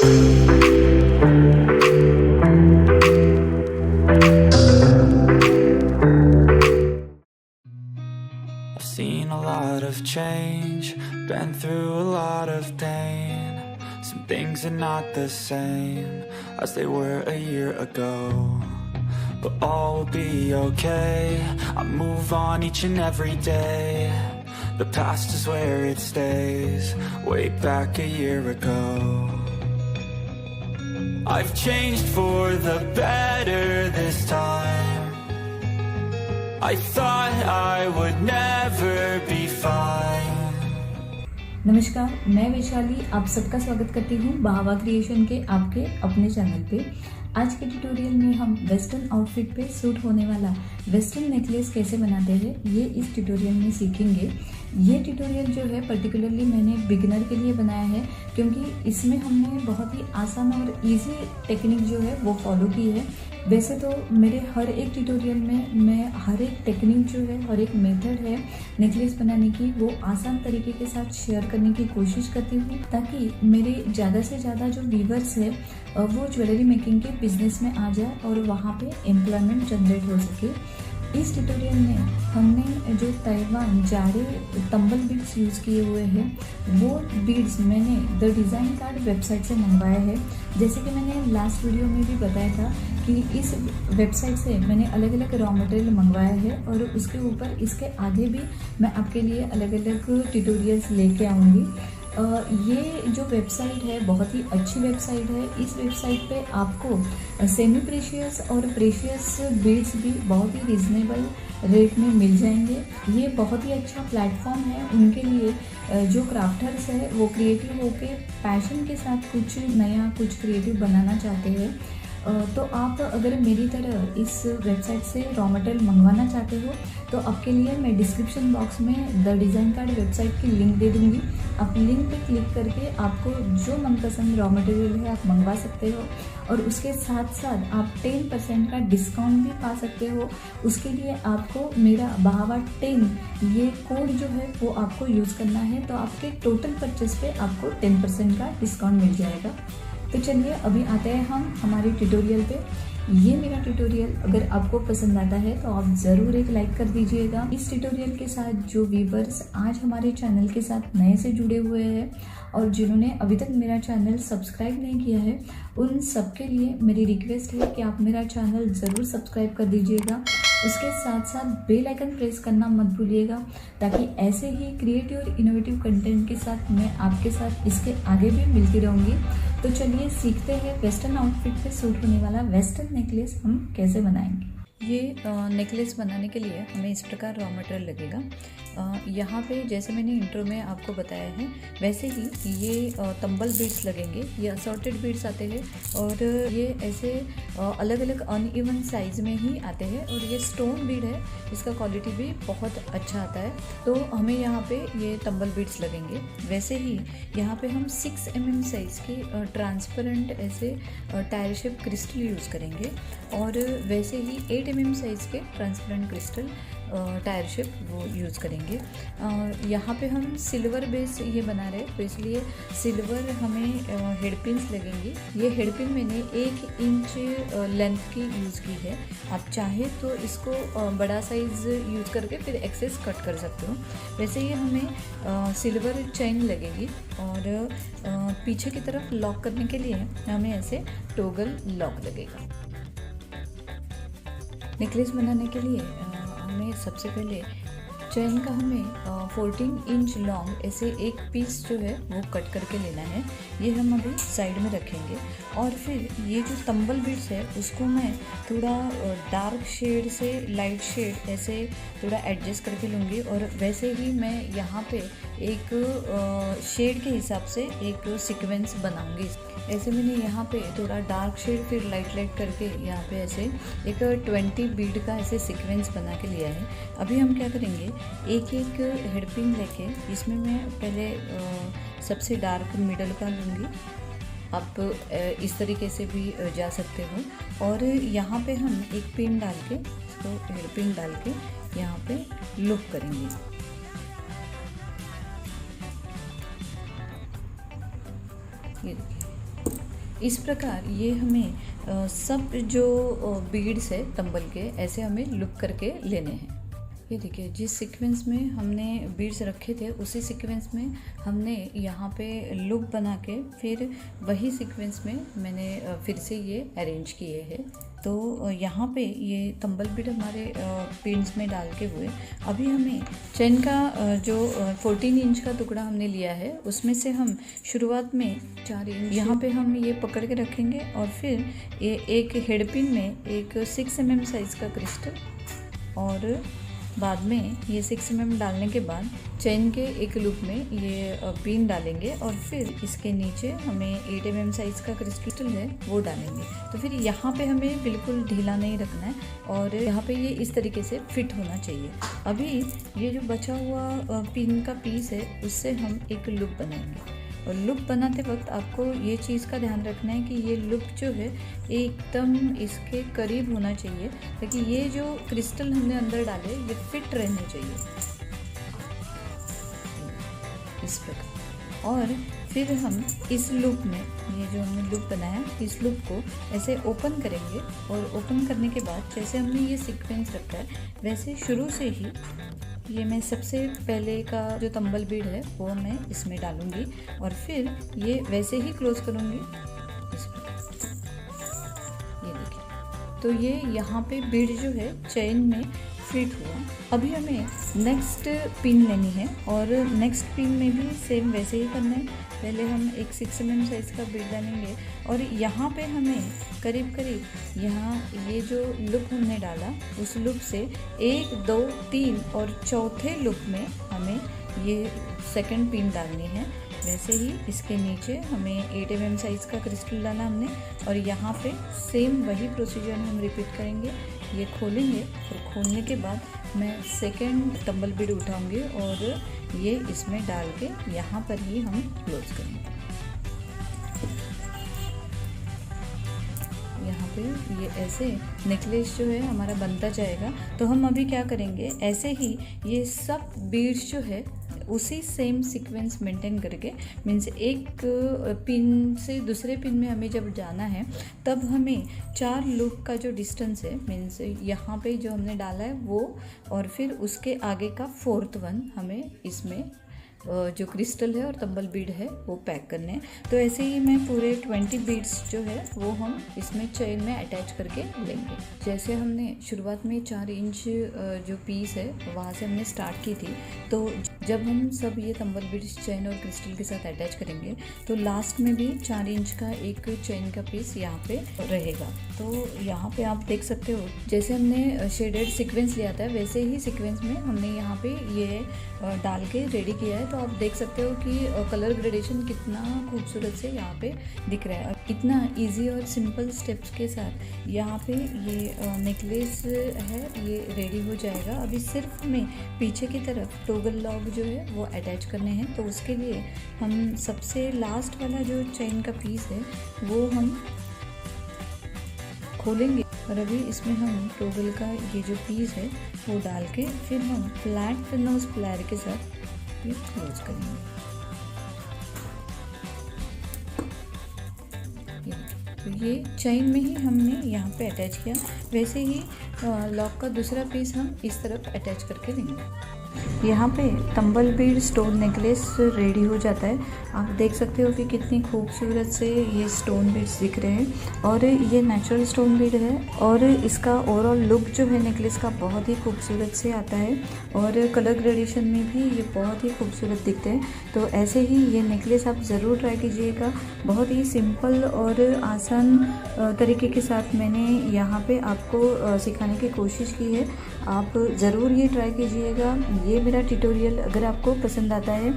I've seen a lot of change, been through a lot of pain. Some things are not the same as they were a year ago, but all will be okay. I move on each and every day. The past is where it stays, way back a year ago. I've changed for the better this time. I thought I would never be fine. नमस्कार, मैं वैशाली आप सबका स्वागत करती हूँ बाहवा creation के आपके अपने चैनल पे। आज के ट्यूटोरियल में हम वेस्टर्न आउटफिट पे सूट होने वाला वेस्टर्न नेकलेस कैसे बनाते हैं ये इस ट्यूटोरियल में सीखेंगे। ये ट्यूटोरियल जो है पर्टिकुलरली मैंने बिगिनर के लिए बनाया है, क्योंकि इसमें हमने बहुत ही आसान और इजी टेक्निक जो है वो फॉलो की है। वैसे तो मेरे हर एक ट्यूटोरियल में मैं हर एक टेक्निक जो है, हर एक मेथड है नेकलेस बनाने की, वो आसान तरीके के साथ शेयर करने की कोशिश करती हूँ, ताकि मेरे ज़्यादा से ज़्यादा जो व्यूवर्स है वो ज्वेलरी मेकिंग के बिजनेस में आ जाए और वहाँ पे एम्प्लॉयमेंट जनरेट हो सके। इस ट्यूटोरियल में हमने जो ताइवान जारे तंबल बीड्स यूज़ किए हुए हैं, वो बीड्स मैंने द डिज़ाइन कार्ड वेबसाइट से मंगवाया है। जैसे कि मैंने लास्ट वीडियो में भी बताया था कि इस वेबसाइट से मैंने अलग अलग रॉ मटेरियल मंगवाया है और उसके ऊपर इसके आगे भी मैं आपके लिए अलग अलग ट्यूटोरियल्स लेके आऊँगी। ये जो वेबसाइट है बहुत ही अच्छी वेबसाइट है। इस वेबसाइट पे आपको सेमी प्रेशियस और प्रेशियस बीड्स भी बहुत ही रिजनेबल रेट में मिल जाएंगे। ये बहुत ही अच्छा प्लेटफॉर्म है उनके लिए जो क्राफ्टर्स है वो क्रिएटिव होके पैशन के साथ कुछ नया, कुछ क्रिएटिव बनाना चाहते हैं। तो आप अगर मेरी तरह इस वेबसाइट से रॉ मटेरियल मंगवाना चाहते हो तो आपके लिए मैं डिस्क्रिप्शन बॉक्स में द डिज़ाइन कार्ड वेबसाइट की लिंक दे दूँगी। आप लिंक पे क्लिक करके आपको जो मनपसंद रॉ मटेरियल है आप मंगवा सकते हो और उसके साथ साथ आप 10% का डिस्काउंट भी पा सकते हो। उसके लिए आपको मेरा बाहवा 10 ये कोड जो है वो आपको यूज़ करना है, तो आपके टोटल परचेस पे आपको 10% का डिस्काउंट मिल जाएगा। तो चलिए अभी आते हैं हम हमारे ट्यूटोरियल पे। ये मेरा ट्यूटोरियल अगर आपको पसंद आता है तो आप ज़रूर एक लाइक कर दीजिएगा। इस ट्यूटोरियल के साथ जो व्यूवर्स आज हमारे चैनल के साथ नए से जुड़े हुए हैं और जिन्होंने अभी तक मेरा चैनल सब्सक्राइब नहीं किया है, उन सबके लिए मेरी रिक्वेस्ट है कि आप मेरा चैनल ज़रूर सब्सक्राइब कर दीजिएगा। उसके साथ साथ बेल आइकन प्रेस करना मत भूलिएगा, ताकि ऐसे ही क्रिएटिव और इनोवेटिव कंटेंट के साथ मैं आपके साथ इसके आगे भी मिलती रहूँगी। तो चलिए सीखते हैं वेस्टर्न आउटफिट पे सूट होने वाला वेस्टर्न नेकलेस हम कैसे बनाएंगे। ये नेकलेस बनाने के लिए हमें इस प्रकार रॉ मटेरियल लगेगा। यहाँ पे जैसे मैंने इंट्रो में आपको बताया है वैसे ही ये तंबल बीड्स लगेंगे। ये असॉर्टेड बीड्स आते हैं और ये ऐसे अलग अलग अनइवन साइज़ में ही आते हैं और ये स्टोन बीड है, इसका क्वालिटी भी बहुत अच्छा आता है। तो हमें यहाँ पे ये तंबल बीड्स लगेंगे। वैसे ही यहाँ पे हम 6 mm साइज़ की ट्रांसपेरेंट ऐसे टायर शेप क्रिस्टल यूज़ करेंगे और वैसे ही 8 mm साइज़ के ट्रांसपेरेंट क्रिस्टल टायर शेप वो यूज़ करेंगे। यहाँ पे हम सिल्वर बेस ये बना रहे हैं, तो इसलिए सिल्वर हमें हेड पिन्स लगेंगी। ये हेड पिन मैंने 1 इंच लेंथ की यूज़ की है। आप चाहे तो इसको बड़ा साइज़ यूज़ करके फिर एक्सेस कट कर सकते हो। वैसे ही हमें सिल्वर चेन लगेगी और पीछे की तरफ लॉक करने के लिए हमें ऐसे टोगल लॉक लगेगा। नेकलेस बनाने के लिए हमें सबसे पहले चेन का हमें 14 इंच लॉन्ग ऐसे एक पीस जो है वो कट करके लेना है। ये हम अभी साइड में रखेंगे और फिर ये जो तंबल बीड्स है उसको मैं थोड़ा डार्क शेड से लाइट शेड ऐसे थोड़ा एडजस्ट करके लूँगी और वैसे ही मैं यहाँ पे एक शेड के हिसाब से एक सीक्वेंस बनाऊँगी। ऐसे मैंने यहाँ पे थोड़ा डार्क शेड फिर लाइट लाइट करके यहाँ पे ऐसे एक 20 बीड का ऐसे सीक्वेंस बना के लिया है। अभी हम क्या करेंगे, एक एक हेड पिन लेके इसमें मैं पहले सबसे डार्क मिडल का लूँगी। आप इस तरीके से भी जा सकते हो और यहाँ पे हम एक पिन डाल के इसको हेड पिन डाल के यहाँ पे लुक करेंगे। ये देखिए इस प्रकार ये हमें सब जो बीड्स है तंबल के ऐसे हमें लूप करके लेने हैं। ये देखिए, जिस सीक्वेंस में हमने बीड्स रखे थे उसी सीक्वेंस में हमने यहाँ पे लूप बना के फिर वही सीक्वेंस में मैंने फिर से ये अरेंज किए हैं। तो यहाँ पे ये तंबल बीड हमारे पिन्स में डाल के हुए। अभी हमें चेन का जो 14 इंच का टुकड़ा हमने लिया है उसमें से हम शुरुआत में 4 इंच यहाँ पे हम ये पकड़ के रखेंगे और फिर ये एक हेड पिन में एक 6 mm साइज़ का क्रिस्टल और बाद में ये 6 mm डालने के बाद चेन के एक लूप में ये पिन डालेंगे और फिर इसके नीचे हमें 8 mm साइज़ का क्रिस्टल है वो डालेंगे। तो फिर यहाँ पे हमें बिल्कुल ढीला नहीं रखना है और यहाँ पे ये इस तरीके से फिट होना चाहिए। अभी ये जो बचा हुआ पिन का पीस है उससे हम एक लूप बनाएंगे और लूप बनाते वक्त आपको ये चीज़ का ध्यान रखना है कि ये लूप जो है एकदम इसके करीब होना चाहिए ताकि ये जो क्रिस्टल हमने अंदर डाले ये फिट रहने चाहिए इस प्रकार। और फिर हम इस लूप में ये जो हमने लूप बनाया इस लूप को ऐसे ओपन करेंगे और ओपन करने के बाद जैसे हमने ये सीक्वेंस रखा है वैसे शुरू से ही ये मैं सबसे पहले का जो तंबल बीड है वो मैं इसमें डालूंगी और फिर ये वैसे ही क्लोज करूंगी इस प्रकार। ये देखिए, तो ये यहाँ पे बीड जो है चेन में फिट हुआ। अभी हमें नेक्स्ट पिन लेनी है और नेक्स्ट पिन में भी सेम वैसे ही करना है। पहले हम एक 6 mm साइज़ का बीड डालेंगे और यहाँ पे हमें करीब करीब यहाँ ये जो लूप हमने डाला उस लूप से 1, 2, 3 और चौथे लूप में हमें ये सेकंड पिन डालनी है। वैसे ही इसके नीचे हमें 8 mm साइज़ का क्रिस्टल डाला हमने और यहाँ पे सेम वही प्रोसीजर हम रिपीट करेंगे। ये खोलेंगे और खोलने के बाद मैं सेकंड टंबल बीड उठाऊंगी और ये इसमें डाल के यहाँ पर ही हम क्लोज करेंगे। यहाँ पे ये ऐसे नेकलेस जो है हमारा बनता जाएगा। तो हम अभी क्या करेंगे, ऐसे ही ये सब बीड्स जो है उसी सेम सीक्वेंस मेंटेन करके मीन्स एक पिन से दूसरे पिन में हमें जब जाना है तब हमें 4 लूप का जो डिस्टेंस है मीन्स यहाँ पे जो हमने डाला है वो और फिर उसके आगे का 4th वन हमें इसमें जो क्रिस्टल है और तंबल बीड है वो पैक करने हैं। तो ऐसे ही मैं पूरे 20 बीड्स जो है वो हम इसमें चेन में अटैच करके लेंगे। जैसे हमने शुरुआत में 4 इंच जो पीस है वहाँ से हमने स्टार्ट की थी। तो जब हम सब ये तंबल बीड्स चेन और क्रिस्टल के साथ अटैच करेंगे तो लास्ट में भी 4 इंच का एक चेन का पीस यहाँ पे रहेगा। तो यहाँ पे आप देख सकते हो जैसे हमने शेडेड सीक्वेंस लिया था वैसे ही सीक्वेंस में हमने यहाँ पे ये डाल के रेडी किया है। तो आप देख सकते हो कि कलर ग्रेडेशन कितना खूबसूरत से यहाँ पे दिख रहा है। इतना इजी और सिंपल स्टेप्स के साथ यहाँ पे ये नेकलेस है ये रेडी हो जाएगा। अभी सिर्फ हमें पीछे की तरफ टोगल लॉक जो है वो अटैच करने हैं। तो उसके लिए हम सबसे लास्ट वाला जो चेन का पीस है वो हम खोलेंगे और अभी इसमें हम टोगल का ये जो पीस है वो डाल के फिर हम फ्लैट नोज प्लायर के साथ ये क्लोज करेंगे। तो ये चेन में ही हमने यहाँ पे अटैच किया। वैसे ही लॉक का दूसरा पीस हम इस तरफ अटैच करके लेंगे। यहाँ पे तंबल बीड स्टोन नेकलेस रेडी हो जाता है। आप देख सकते हो कि कितनी खूबसूरत से ये स्टोन बीड्स दिख रहे हैं और ये नेचुरल स्टोन बीड है और इसका ओवरऑल लुक जो है नेकलेस का बहुत ही खूबसूरत से आता है और कलर ग्रेडेशन में भी ये बहुत ही खूबसूरत दिखते हैं। तो ऐसे ही ये नेकलेस आप ज़रूर ट्राई कीजिएगा। बहुत ही सिंपल और आसान तरीके के साथ मैंने यहाँ पे आपको सिखाने की कोशिश की है। आप ज़रूर ये ट्राई कीजिएगा। ये मेरा ट्यूटोरियल अगर आपको पसंद आता है